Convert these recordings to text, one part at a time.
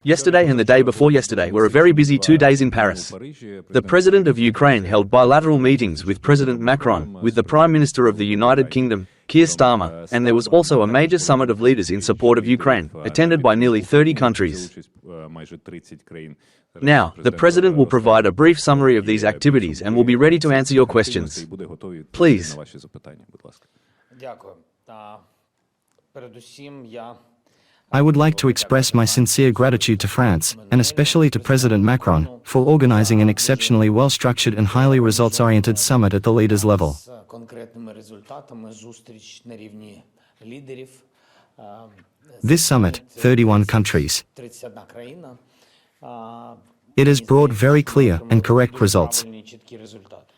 Yesterday and the day before yesterday were a very busy 2 days in Paris. The President of Ukraine held bilateral meetings with President Macron, with the Prime Minister of the United Kingdom, Keir Starmer, and there was also a major summit of leaders in support of Ukraine, attended by nearly 30 countries. Now, the President will provide a brief summary of these activities and will be ready to answer your questions. Please. I would like to express my sincere gratitude to France, and especially to President Macron, for organizing an exceptionally well-structured and highly results-oriented summit at the leaders' level. This summit, 31 countries. It has brought very clear and correct results.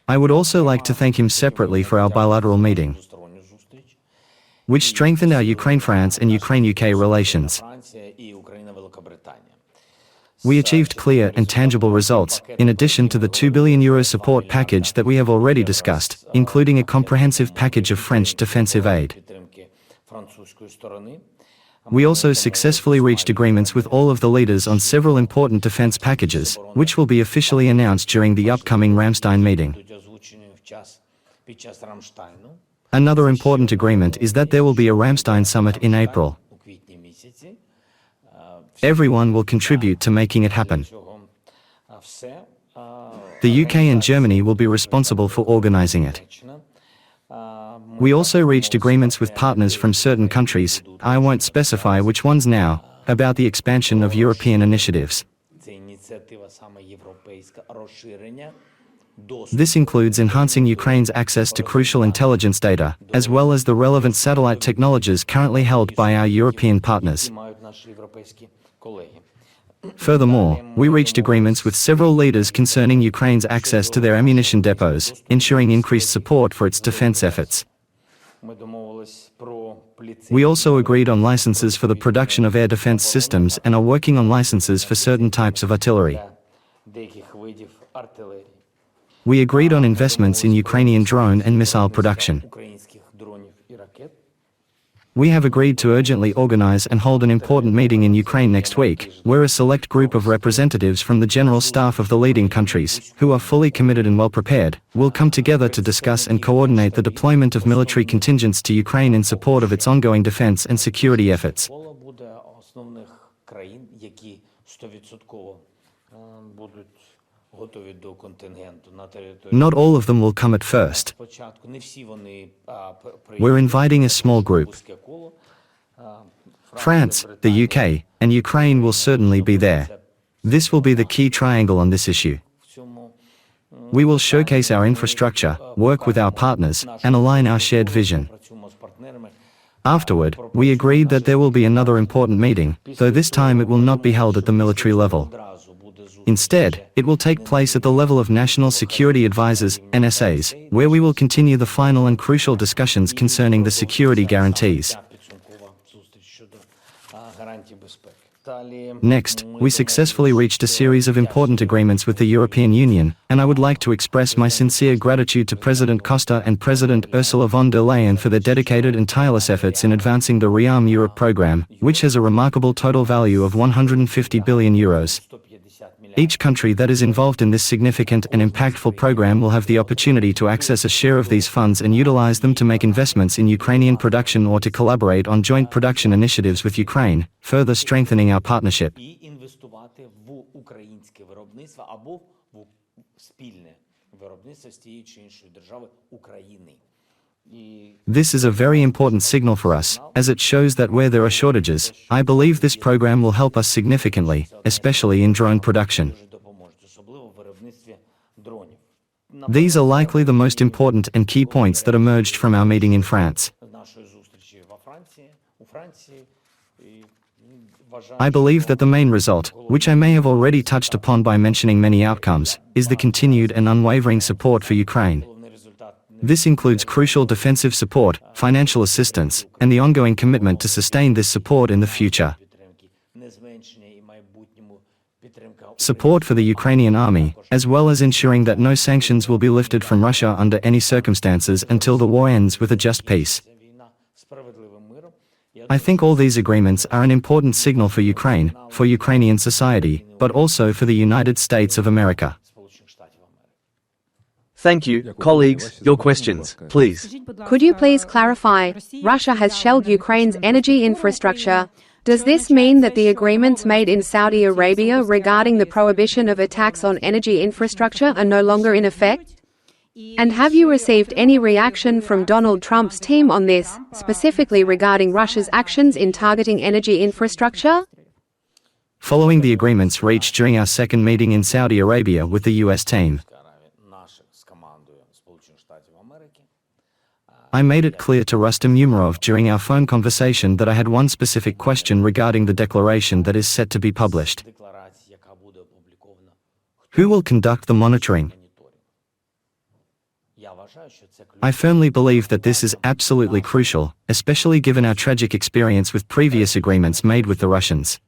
I would also like to thank him separately for our bilateral meeting, which strengthened our Ukraine-France and Ukraine-UK relations. We achieved clear and tangible results, in addition to the €2 billion support package that we have already discussed, including a comprehensive package of French defensive aid. We also successfully reached agreements with all of the leaders on several important defense packages, which will be officially announced during the upcoming Ramstein meeting. Another important agreement is that there will be a Ramstein summit in April. Everyone will contribute to making it happen. The UK and Germany will be responsible for organizing it. We also reached agreements with partners from certain countries, I won't specify which ones now, about the expansion of European initiatives. This includes enhancing Ukraine's access to crucial intelligence data, as well as the relevant satellite technologies currently held by our European partners. Furthermore, we reached agreements with several leaders concerning Ukraine's access to their ammunition depots, ensuring increased support for its defense efforts. We also agreed on licenses for the production of air defense systems and are working on licenses for certain types of artillery. We agreed on investments in Ukrainian drone and missile production. We have agreed to urgently organize and hold an important meeting in Ukraine next week, where a select group of representatives from the general staff of the leading countries, who are fully committed and well prepared, will come together to discuss and coordinate the deployment of military contingents to Ukraine in support of its ongoing defense and security efforts. Not all of them will come at first. We're inviting a small group. France, the UK, and Ukraine will certainly be there. This will be the key triangle on this issue. We will showcase our infrastructure, work with our partners, and align our shared vision. Afterward, we agreed that there will be another important meeting, though this time it will not be held at the military level. Instead, it will take place at the level of National Security Advisors, NSAs, where we will continue the final and crucial discussions concerning the security guarantees. Next, we successfully reached a series of important agreements with the European Union, and I would like to express my sincere gratitude to President Costa and President Ursula von der Leyen for their dedicated and tireless efforts in advancing the Rearm Europe program, which has a remarkable total value of €150 billion. Each country that is involved in this significant and impactful program will have the opportunity to access a share of these funds and utilize them to make investments in Ukrainian production or to collaborate on joint production initiatives with Ukraine, further strengthening our partnership. This is a very important signal for us, as it shows that where there are shortages, I believe this program will help us significantly, especially in drone production. These are likely the most important and key points that emerged from our meeting in France. I believe that the main result, which I may have already touched upon by mentioning many outcomes, is the continued and unwavering support for Ukraine. This includes crucial defensive support, financial assistance, and the ongoing commitment to sustain this support in the future. Support for the Ukrainian army, as well as ensuring that no sanctions will be lifted from Russia under any circumstances until the war ends with a just peace. I think all these agreements are an important signal for Ukraine, for Ukrainian society, but also for the United States of America. Thank you, colleagues. Your questions, please. Could you please clarify, Russia has shelled Ukraine's energy infrastructure. Does this mean that the agreements made in Saudi Arabia regarding the prohibition of attacks on energy infrastructure are no longer in effect? And have you received any reaction from Donald Trump's team on this, specifically regarding Russia's actions in targeting energy infrastructure? Following the agreements reached during our second meeting in Saudi Arabia with the US team, I made it clear to Rustem Umerov during our phone conversation that I had one specific question regarding the declaration that is set to be published. Who will conduct the monitoring? I firmly believe that this is absolutely crucial, especially given our tragic experience with previous agreements made with the Russians,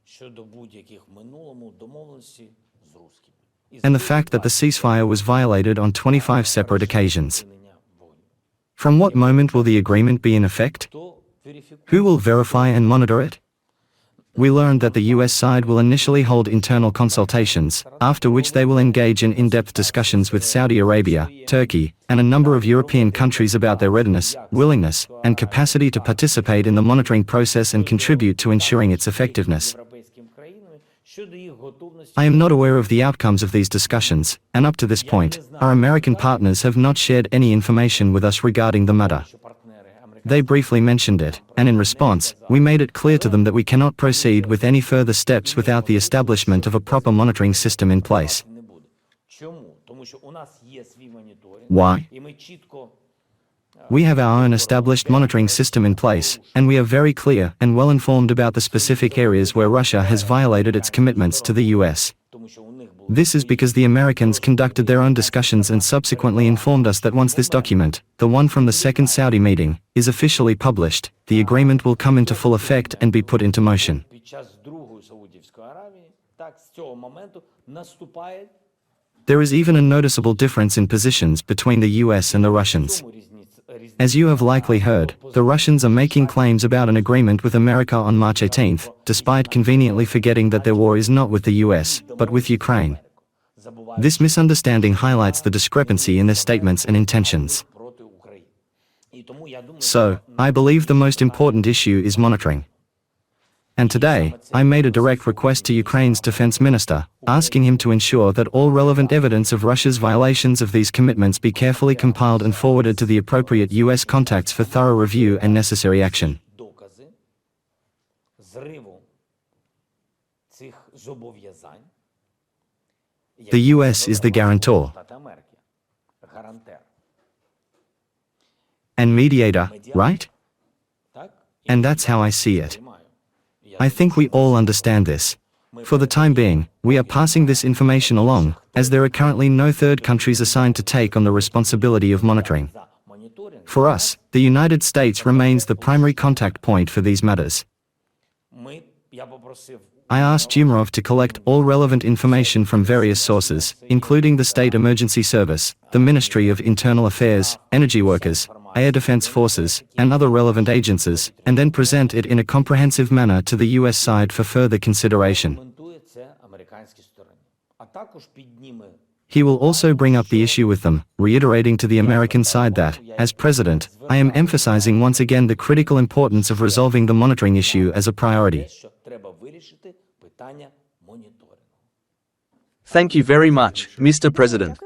and the fact that the ceasefire was violated on 25 separate occasions. From what moment will the agreement be in effect? Who will verify and monitor it? We learned that the US side will initially hold internal consultations, after which they will engage in in-depth discussions with Saudi Arabia, Turkey, and a number of European countries about their readiness, willingness, and capacity to participate in the monitoring process and contribute to ensuring its effectiveness. I am not aware of the outcomes of these discussions, and up to this point, our American partners have not shared any information with us regarding the matter. They briefly mentioned it, and in response, we made it clear to them that we cannot proceed with any further steps without the establishment of a proper monitoring system in place. Why? We have our own established monitoring system in place, and we are very clear and well informed about the specific areas where Russia has violated its commitments to the US. This is because the Americans conducted their own discussions and subsequently informed us that once this document, the one from the second Saudi meeting, is officially published, the agreement will come into full effect and be put into motion. There is even a noticeable difference in positions between the US and the Russians. As you have likely heard, the Russians are making claims about an agreement with America on March 18th, despite conveniently forgetting that their war is not with the US, but with Ukraine. This misunderstanding highlights the discrepancy in their statements and intentions. So, I believe the most important issue is monitoring. And today, I made a direct request to Ukraine's defense minister, asking him to ensure that all relevant evidence of Russia's violations of these commitments be carefully compiled and forwarded to the appropriate US contacts for thorough review and necessary action. The US is the guarantor and mediator, right? And that's how I see it. I think we all understand this. For the time being, we are passing this information along, as there are currently no third countries assigned to take on the responsibility of monitoring. For us, the United States remains the primary contact point for these matters. I asked Umerov to collect all relevant information from various sources, including the State Emergency Service, the Ministry of Internal Affairs, energy workers, air defense forces, and other relevant agencies, and then present it in a comprehensive manner to the US side for further consideration. He will also bring up the issue with them, reiterating to the American side that, as president, I am emphasizing once again the critical importance of resolving the monitoring issue as a priority. Thank you very much, Mr. President.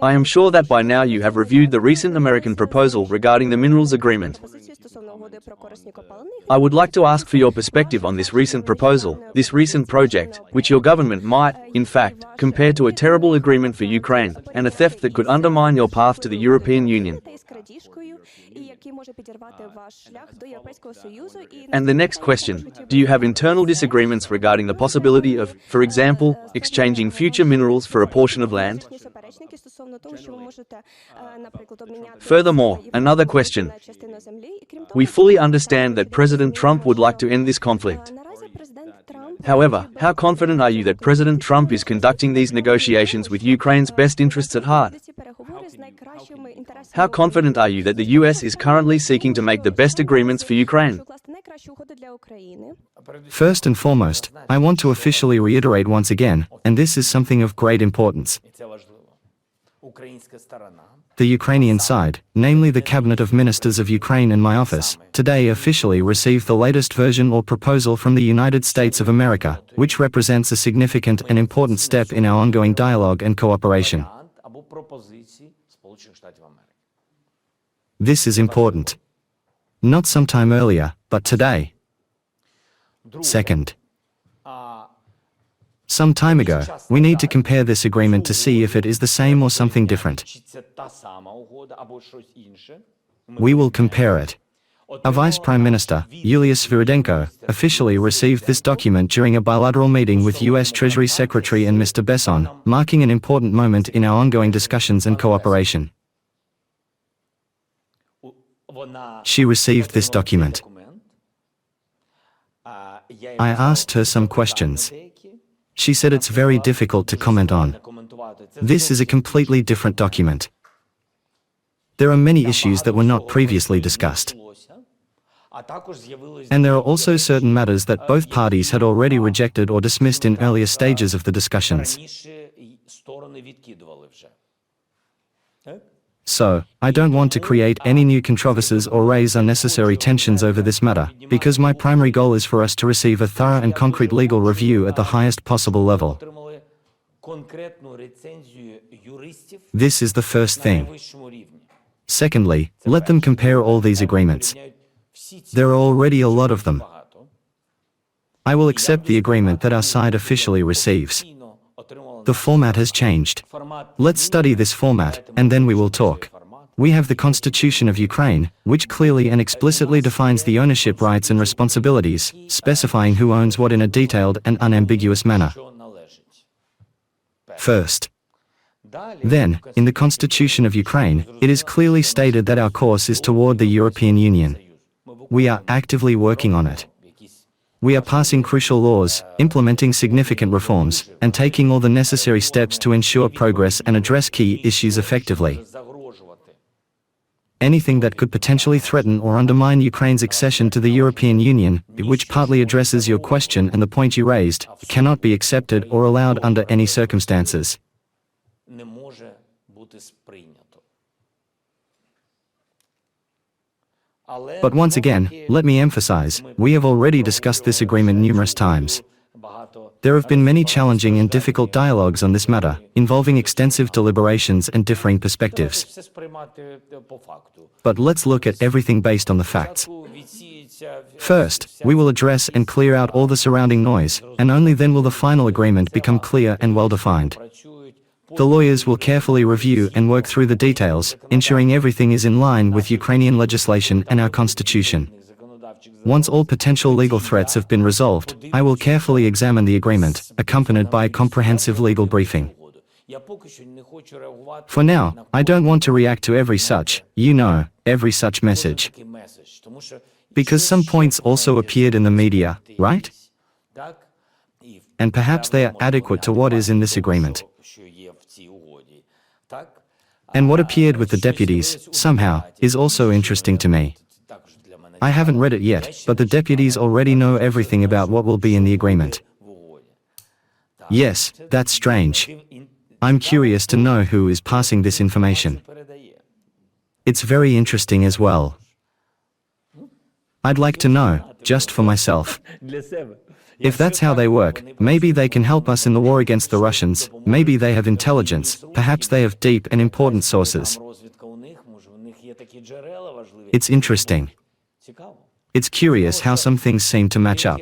I am sure that by now you have reviewed the recent American proposal regarding the minerals agreement. I would like to ask for your perspective on this recent proposal, this recent project, which your government might, in fact, compare to a terrible agreement for Ukraine, and a theft that could undermine your path to the European Union. And the next question, do you have internal disagreements regarding the possibility of, for example, exchanging future minerals for a portion of land? Furthermore, another question. We fully understand that President Trump would like to end this conflict. However, how confident are you that President Trump is conducting these negotiations with Ukraine's best interests at heart? How confident are you that the US is currently seeking to make the best agreements for Ukraine? First and foremost, I want to officially reiterate once again, and this is something of great importance. The Ukrainian side, namely the Cabinet of Ministers of Ukraine and my office, today officially received the latest version or proposal from the United States of America, which represents a significant and important step in our ongoing dialogue and cooperation. This is important. Not sometime earlier, but today. Second, some time ago, we need to compare this agreement to see if it is the same or something different. We will compare it. Our Vice Prime Minister, Yulia Sviridenko, officially received this document during a bilateral meeting with U.S. Treasury Secretary and Mr. Besson, marking an important moment in our ongoing discussions and cooperation. She received this document. I asked her some questions. She said it's very difficult to comment on. This is a completely different document. There are many issues that were not previously discussed. And there are also certain matters that both parties had already rejected or dismissed in earlier stages of the discussions. So, I don't want to create any new controversies or raise unnecessary tensions over this matter, because my primary goal is for us to receive a thorough and concrete legal review at the highest possible level. This is the first thing. Secondly, let them compare all these agreements. There are already a lot of them. I will accept the agreement that our side officially receives. The format has changed. Let's study this format, and then we will talk. We have the Constitution of Ukraine, which clearly and explicitly defines the ownership rights and responsibilities, specifying who owns what in a detailed and unambiguous manner. First. Then, in the Constitution of Ukraine, it is clearly stated that our course is toward the European Union. We are actively working on it. We are passing crucial laws, implementing significant reforms, and taking all the necessary steps to ensure progress and address key issues effectively. Anything that could potentially threaten or undermine Ukraine's accession to the European Union, which partly addresses your question and the point you raised, cannot be accepted or allowed under any circumstances. But once again, let me emphasize, we have already discussed this agreement numerous times. There have been many challenging and difficult dialogues on this matter, involving extensive deliberations and differing perspectives. But let's look at everything based on the facts. First, we will address and clear out all the surrounding noise, and only then will the final agreement become clear and well-defined. The lawyers will carefully review and work through the details, ensuring everything is in line with Ukrainian legislation and our constitution. Once all potential legal threats have been resolved, I will carefully examine the agreement, accompanied by a comprehensive legal briefing. For now, I don't want to react to every such message. Because some points also appeared in the media, right? And perhaps they are adequate to what is in this agreement. And what appeared with the deputies, somehow, is also interesting to me. I haven't read it yet, but the deputies already know everything about what will be in the agreement. Yes, that's strange. I'm curious to know who is passing this information. It's very interesting as well. I'd like to know, just for myself. If that's how they work, maybe they can help us in the war against the Russians, maybe they have intelligence, perhaps they have deep and important sources. It's interesting. It's curious how some things seem to match up.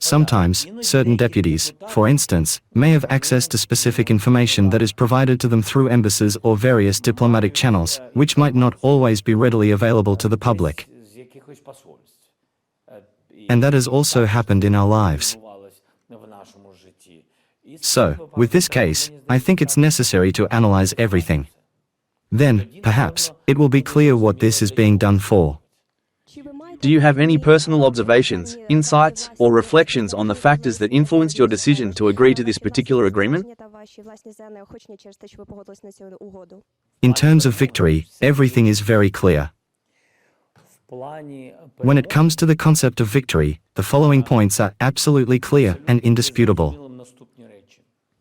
Sometimes, certain deputies, for instance, may have access to specific information that is provided to them through embassies or various diplomatic channels, which might not always be readily available to the public. And that has also happened in our lives. So, with this case, I think it's necessary to analyze everything. Then, perhaps, it will be clear what this is being done for. Do you have any personal observations, insights, or reflections on the factors that influenced your decision to agree to this particular agreement? In terms of victory, everything is very clear. When it comes to the concept of victory, the following points are absolutely clear and indisputable.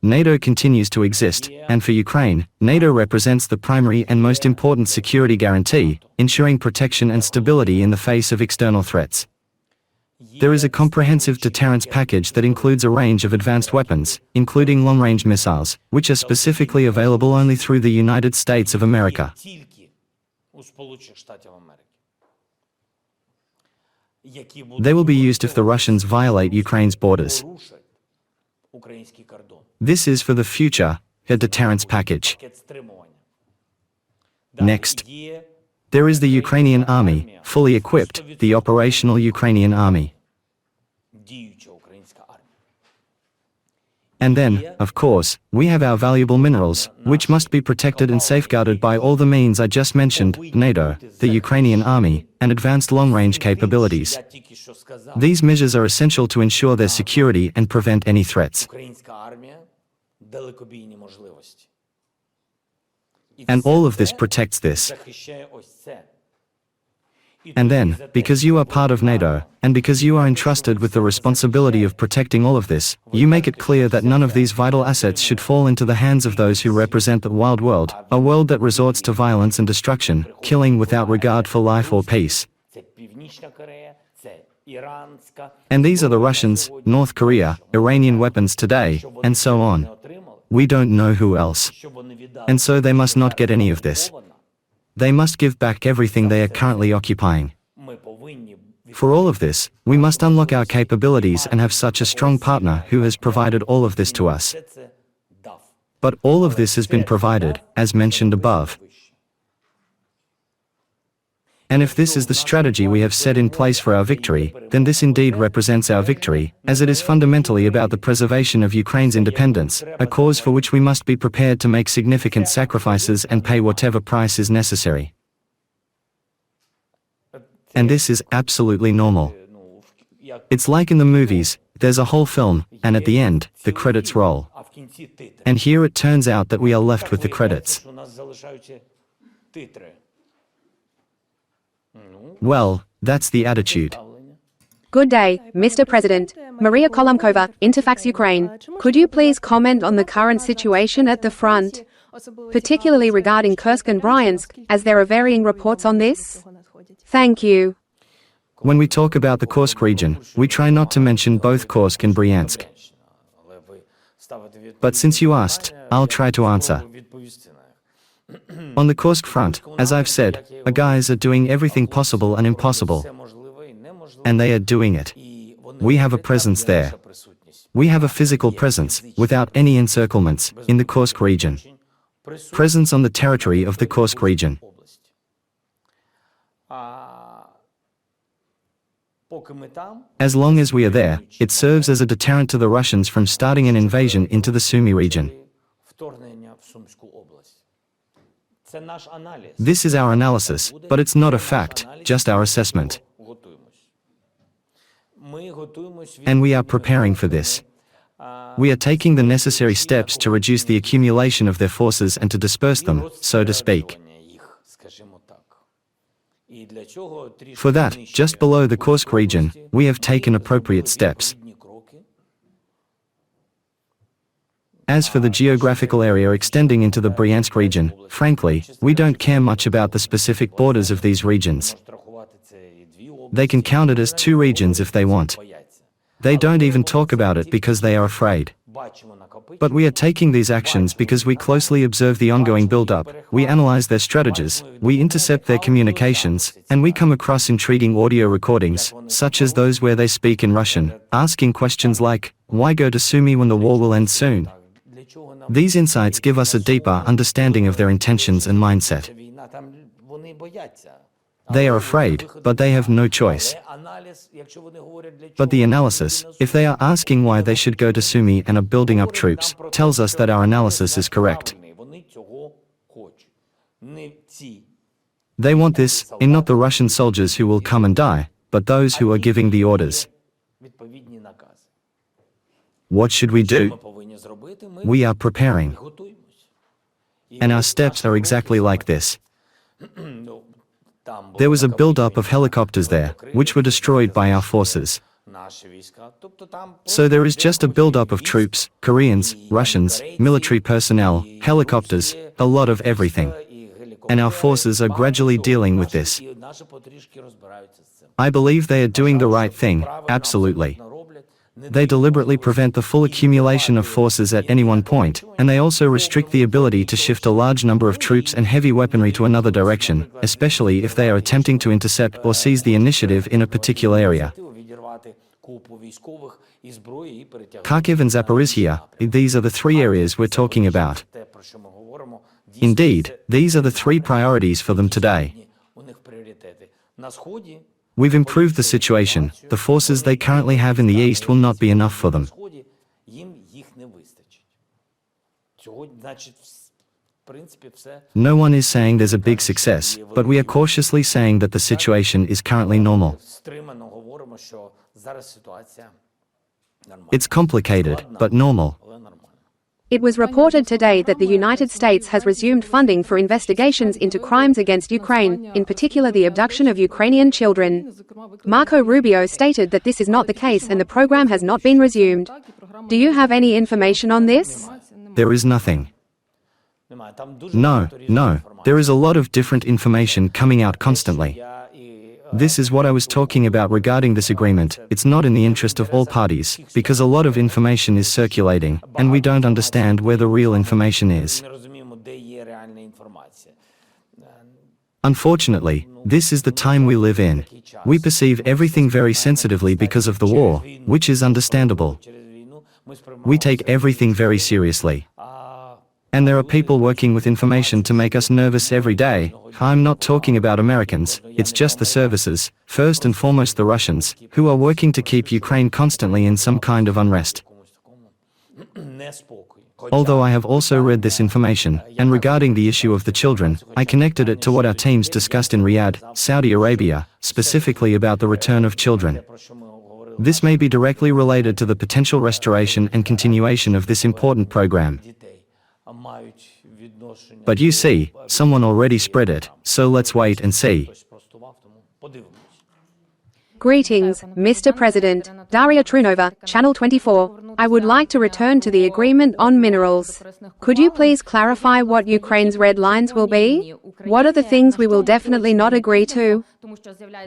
NATO continues to exist, and for Ukraine, NATO represents the primary and most important security guarantee, ensuring protection and stability in the face of external threats. There is a comprehensive deterrence package that includes a range of advanced weapons, including long-range missiles, which are specifically available only through the United States of America. They will be used if the Russians violate Ukraine's borders. This is for the future, a deterrence package. Next, there is the Ukrainian army, fully equipped, the operational Ukrainian army. And then, of course, we have our valuable minerals, which must be protected and safeguarded by all the means I just mentioned, NATO, the Ukrainian army, and advanced long-range capabilities. These measures are essential to ensure their security and prevent any threats. And all of this protects this. And then, because you are part of NATO, and because you are entrusted with the responsibility of protecting all of this, you make it clear that none of these vital assets should fall into the hands of those who represent the wild world, a world that resorts to violence and destruction, killing without regard for life or peace. And these are the Russians, North Korea, Iranian weapons today, and so on. We don't know who else. And so they must not get any of this. They must give back everything they are currently occupying. For all of this, we must unlock our capabilities and have such a strong partner who has provided all of this to us. But all of this has been provided, as mentioned above. And if this is the strategy we have set in place for our victory, then this indeed represents our victory, as it is fundamentally about the preservation of Ukraine's independence, a cause for which we must be prepared to make significant sacrifices and pay whatever price is necessary. And this is absolutely normal. It's like in the movies, there's a whole film, and at the end, the credits roll. And here it turns out that we are left with the credits. Well, that's the attitude. Good day, Mr. President. Maria Kolomkova, Interfax Ukraine. Could you please comment on the current situation at the front, particularly regarding Kursk and Bryansk, as there are varying reports on this? Thank you. When we talk about the Kursk region, we try not to mention both Kursk and Bryansk. But since you asked, I'll try to answer. On the Kursk front, as I've said, our guys are doing everything possible and impossible. And they are doing it. We have a presence there. We have a physical presence, without any encirclements, in the Kursk region. Presence on the territory of the Kursk region. As long as we are there, it serves as a deterrent to the Russians from starting an invasion into the Sumy region. This is our analysis, but it's not a fact, just our assessment. And we are preparing for this. We are taking the necessary steps to reduce the accumulation of their forces and to disperse them, so to speak. For that, just below the Kursk region, we have taken appropriate steps. As for the geographical area extending into the Bryansk region, frankly, we don't care much about the specific borders of these regions. They can count it as 2 regions if they want. They don't even talk about it because they are afraid. But we are taking these actions because we closely observe the ongoing build-up, we analyze their strategies, we intercept their communications, and we come across intriguing audio recordings, such as those where they speak in Russian, asking questions like, "Why go to Sumy when the war will end soon?" These insights give us a deeper understanding of their intentions and mindset. They are afraid, but they have no choice. But the analysis, if they are asking why they should go to Sumy and are building up troops, tells us that our analysis is correct. They want this, and not the Russian soldiers who will come and die, but those who are giving the orders. What should we do? We are preparing. And our steps are exactly like this. There was a build-up of helicopters there, which were destroyed by our forces. So there is just a build-up of troops, Koreans, Russians, military personnel, helicopters, a lot of everything. And our forces are gradually dealing with this. I believe they are doing the right thing, absolutely. They deliberately prevent the full accumulation of forces at any one point, and they also restrict the ability to shift a large number of troops and heavy weaponry to another direction, especially if they are attempting to intercept or seize the initiative in a particular area. Kharkiv and Zaporizhia, these are the three areas we're talking about. Indeed, these are the three priorities for them today. We've improved the situation. The forces they currently have in the east will not be enough for them. No one is saying there's a big success, but we are cautiously saying that the situation is currently normal. It's complicated, but normal. It was reported today that the United States has resumed funding for investigations into crimes against Ukraine, in particular the abduction of Ukrainian children. Marco Rubio stated that this is not the case and the program has not been resumed. Do you have any information on this? There is nothing. No, there is a lot of different information coming out constantly. This is what I was talking about regarding this agreement. It's not in the interest of all parties, because a lot of information is circulating, and we don't understand where the real information is. Unfortunately, this is the time we live in. We perceive everything very sensitively because of the war, which is understandable. We take everything very seriously. And there are people working with information to make us nervous every day. I'm not talking about Americans, it's just the services, first and foremost the Russians, who are working to keep Ukraine constantly in some kind of unrest. Although I have also read this information, and regarding the issue of the children, I connected it to what our teams discussed in Riyadh, Saudi Arabia, specifically about the return of children. This may be directly related to the potential restoration and continuation of this important program. But you see, someone already spread it, so let's wait and see. Greetings, Mr. President. Daria Trunova, Channel 24. I would like to return to the agreement on minerals. Could you please clarify what Ukraine's red lines will be? What are the things we will definitely not agree to?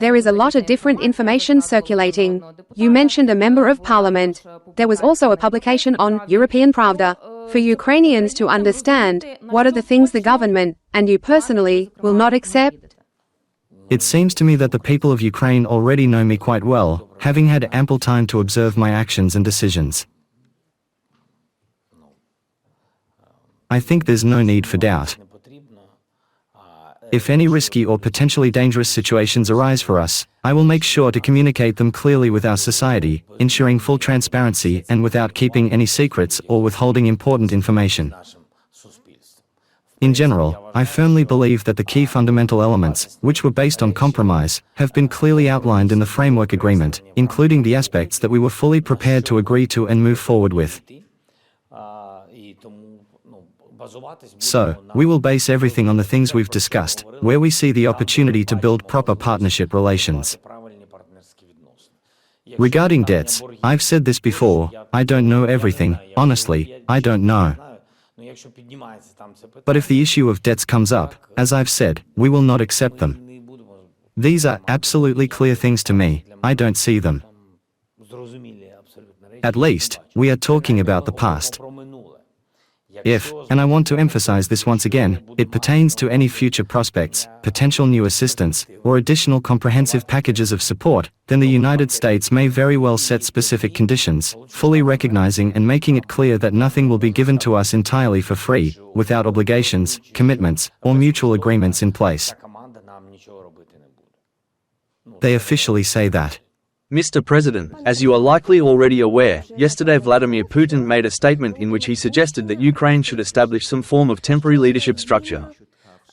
There is a lot of different information circulating. You mentioned a member of parliament. There was also a publication on European Pravda. For Ukrainians to understand, what are the things the government, and you personally, will not accept? It seems to me that the people of Ukraine already know me quite well, having had ample time to observe my actions and decisions. I think there's no need for doubt. If any risky or potentially dangerous situations arise for us, I will make sure to communicate them clearly with our society, ensuring full transparency and without keeping any secrets or withholding important information. In general, I firmly believe that the key fundamental elements, which were based on compromise, have been clearly outlined in the framework agreement, including the aspects that we were fully prepared to agree to and move forward with. So, we will base everything on the things we've discussed, where we see the opportunity to build proper partnership relations. Regarding debts, I've said this before, I don't know everything, honestly, I don't know. But if the issue of debts comes up, as I've said, we will not accept them. These are absolutely clear things to me, I don't see them. At least, we are talking about the past. If, and I want to emphasize this once again, it pertains to any future prospects, potential new assistance, or additional comprehensive packages of support, then the United States may very well set specific conditions, fully recognizing and making it clear that nothing will be given to us entirely for free, without obligations, commitments, or mutual agreements in place. They officially say that. Mr. President, as you are likely already aware, yesterday Vladimir Putin made a statement in which he suggested that Ukraine should establish some form of temporary leadership structure.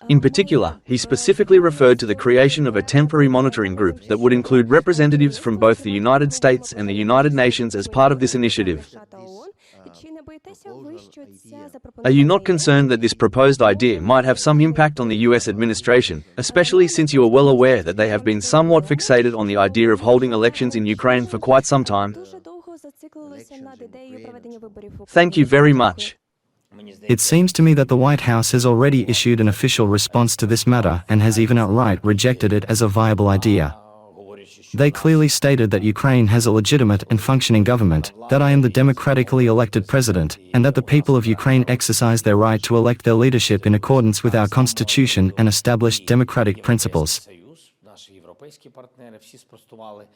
In particular, he specifically referred to the creation of a temporary monitoring group that would include representatives from both the United States and the United Nations as part of this initiative. Are you not concerned that this proposed idea might have some impact on the US administration, especially since you are well aware that they have been somewhat fixated on the idea of holding elections in Ukraine for quite some time? Thank you very much. It seems to me that the White House has already issued an official response to this matter and has even outright rejected it as a viable idea. They clearly stated that Ukraine has a legitimate and functioning government, that I am the democratically elected president, and that the people of Ukraine exercise their right to elect their leadership in accordance with our constitution and established democratic principles.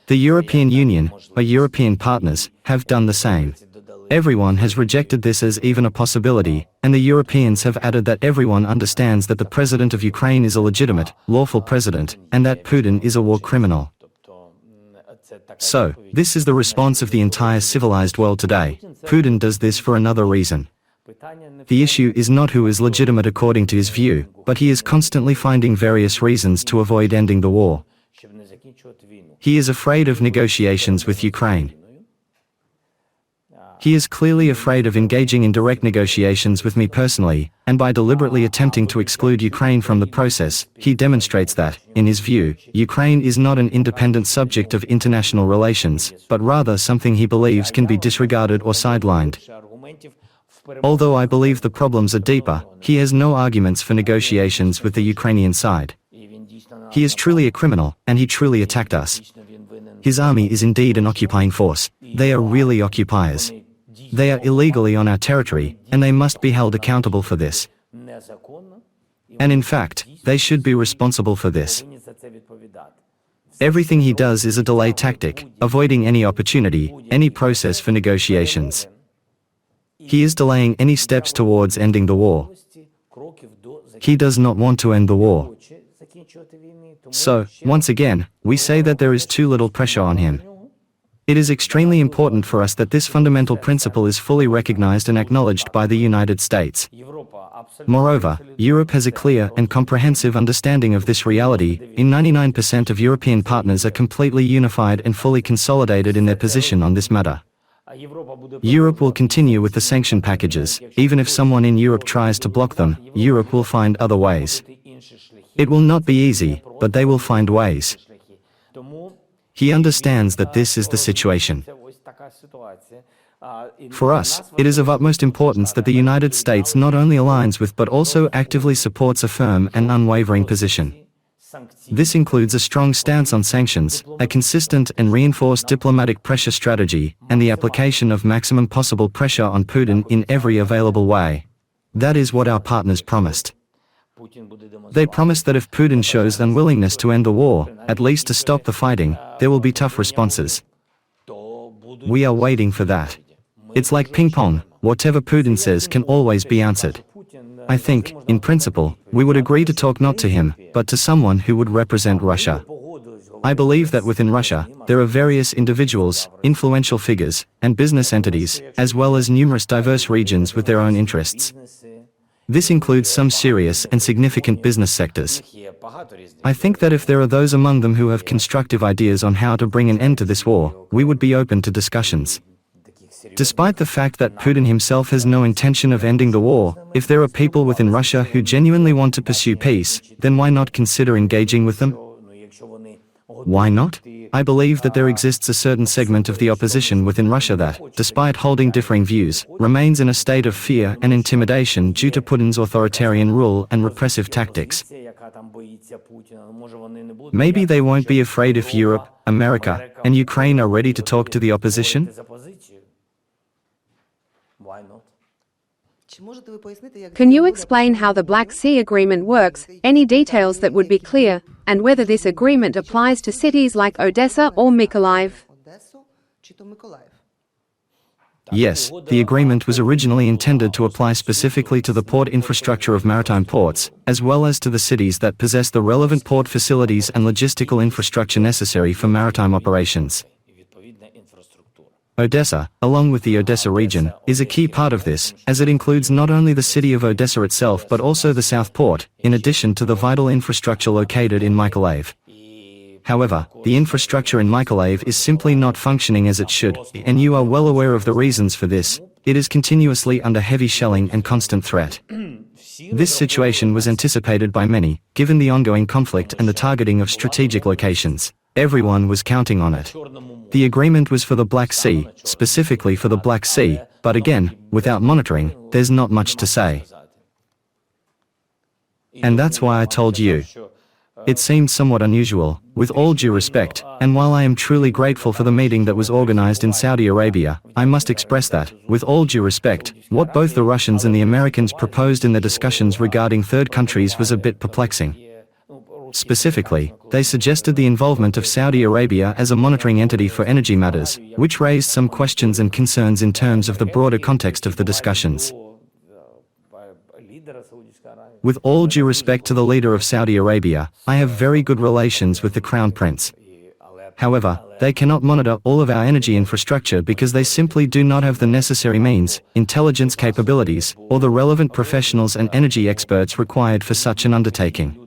The European Union, our European partners, have done the same. Everyone has rejected this as even a possibility, and the Europeans have added that everyone understands that the president of Ukraine is a legitimate, lawful president, and that Putin is a war criminal. So, this is the response of the entire civilized world today. Putin does this for another reason. The issue is not who is legitimate according to his view, but he is constantly finding various reasons to avoid ending the war. He is afraid of negotiations with Ukraine. He is clearly afraid of engaging in direct negotiations with me personally, and by deliberately attempting to exclude Ukraine from the process, he demonstrates that, in his view, Ukraine is not an independent subject of international relations, but rather something he believes can be disregarded or sidelined. Although I believe the problems are deeper, he has no arguments for negotiations with the Ukrainian side. He is truly a criminal, and he truly attacked us. His army is indeed an occupying force. They are really occupiers. They are illegally on our territory, and they must be held accountable for this. And in fact, they should be responsible for this. Everything he does is a delay tactic, avoiding any opportunity, any process for negotiations. He is delaying any steps towards ending the war. He does not want to end the war. So, once again, we say that there is too little pressure on him. It is extremely important for us that this fundamental principle is fully recognized and acknowledged by the United States. Moreover, Europe has a clear and comprehensive understanding of this reality. 99% of European partners are completely unified and fully consolidated in their position on this matter. Europe will continue with the sanction packages. Even if someone in Europe tries to block them, Europe will find other ways. It will not be easy, but they will find ways. He understands that this is the situation. For us, it is of utmost importance that the United States not only aligns with but also actively supports a firm and unwavering position. This includes a strong stance on sanctions, a consistent and reinforced diplomatic pressure strategy, and the application of maximum possible pressure on Putin in every available way. That is what our partners promised. They promised that if Putin shows unwillingness to end the war, at least to stop the fighting, there will be tough responses. We are waiting for that. It's like ping pong, whatever Putin says can always be answered. I think, in principle, we would agree to talk not to him, but to someone who would represent Russia. I believe that within Russia, there are various individuals, influential figures, and business entities, as well as numerous diverse regions with their own interests. This includes some serious and significant business sectors. I think that if there are those among them who have constructive ideas on how to bring an end to this war, we would be open to discussions. Despite the fact that Putin himself has no intention of ending the war, if there are people within Russia who genuinely want to pursue peace, then why not consider engaging with them? Why not? I believe that there exists a certain segment of the opposition within Russia that, despite holding differing views, remains in a state of fear and intimidation due to Putin's authoritarian rule and repressive tactics. Maybe they won't be afraid if Europe, America, and Ukraine are ready to talk to the opposition? Can you explain how the Black Sea Agreement works, any details that would be clear, and whether this agreement applies to cities like Odessa or Mykolaiv? Yes, the agreement was originally intended to apply specifically to the port infrastructure of maritime ports, as well as to the cities that possess the relevant port facilities and logistical infrastructure necessary for maritime operations. Odessa, along with the Odessa region, is a key part of this, as it includes not only the city of Odessa itself but also the South Port, in addition to the vital infrastructure located in Mykolaiv. However, the infrastructure in Mykolaiv is simply not functioning as it should, and you are well aware of the reasons for this. it is continuously under heavy shelling and constant threat. This situation was anticipated by many, given the ongoing conflict and the targeting of strategic locations. Everyone was counting on it. The agreement was for the Black Sea, specifically for the Black Sea, but again, without monitoring, there's not much to say. And that's why I told you. It seemed somewhat unusual, with all due respect, and while I am truly grateful for the meeting that was organized in Saudi Arabia, I must express that, with all due respect, what both the Russians and the Americans proposed in their discussions regarding third countries was a bit perplexing. Specifically, they suggested the involvement of Saudi Arabia as a monitoring entity for energy matters, which raised some questions and concerns in terms of the broader context of the discussions. With all due respect to the leader of Saudi Arabia, I have very good relations with the Crown Prince. However, they cannot monitor all of our energy infrastructure because they simply do not have the necessary means, intelligence capabilities, or the relevant professionals and energy experts required for such an undertaking.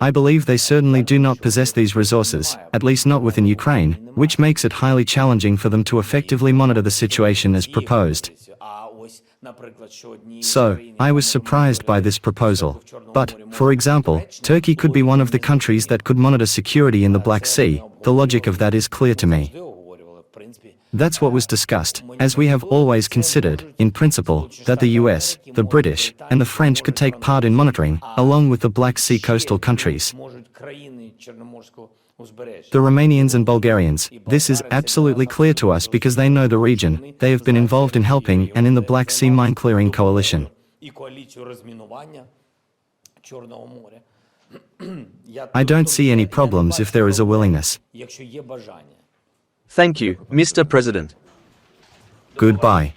I believe they certainly do not possess these resources, at least not within Ukraine, which makes it highly challenging for them to effectively monitor the situation as proposed. So, I was surprised by this proposal. But, for example, Turkey could be one of the countries that could monitor security in the Black Sea. The logic of that is clear to me. That's what was discussed, as we have always considered, in principle, that the US, the British, and the French could take part in monitoring, along with the Black Sea coastal countries. The Romanians and Bulgarians, this is absolutely clear to us because they know the region, they have been involved in helping and in the Black Sea mine-clearing coalition. I don't see any problems if there is a willingness. Thank you, Mr. President. Goodbye.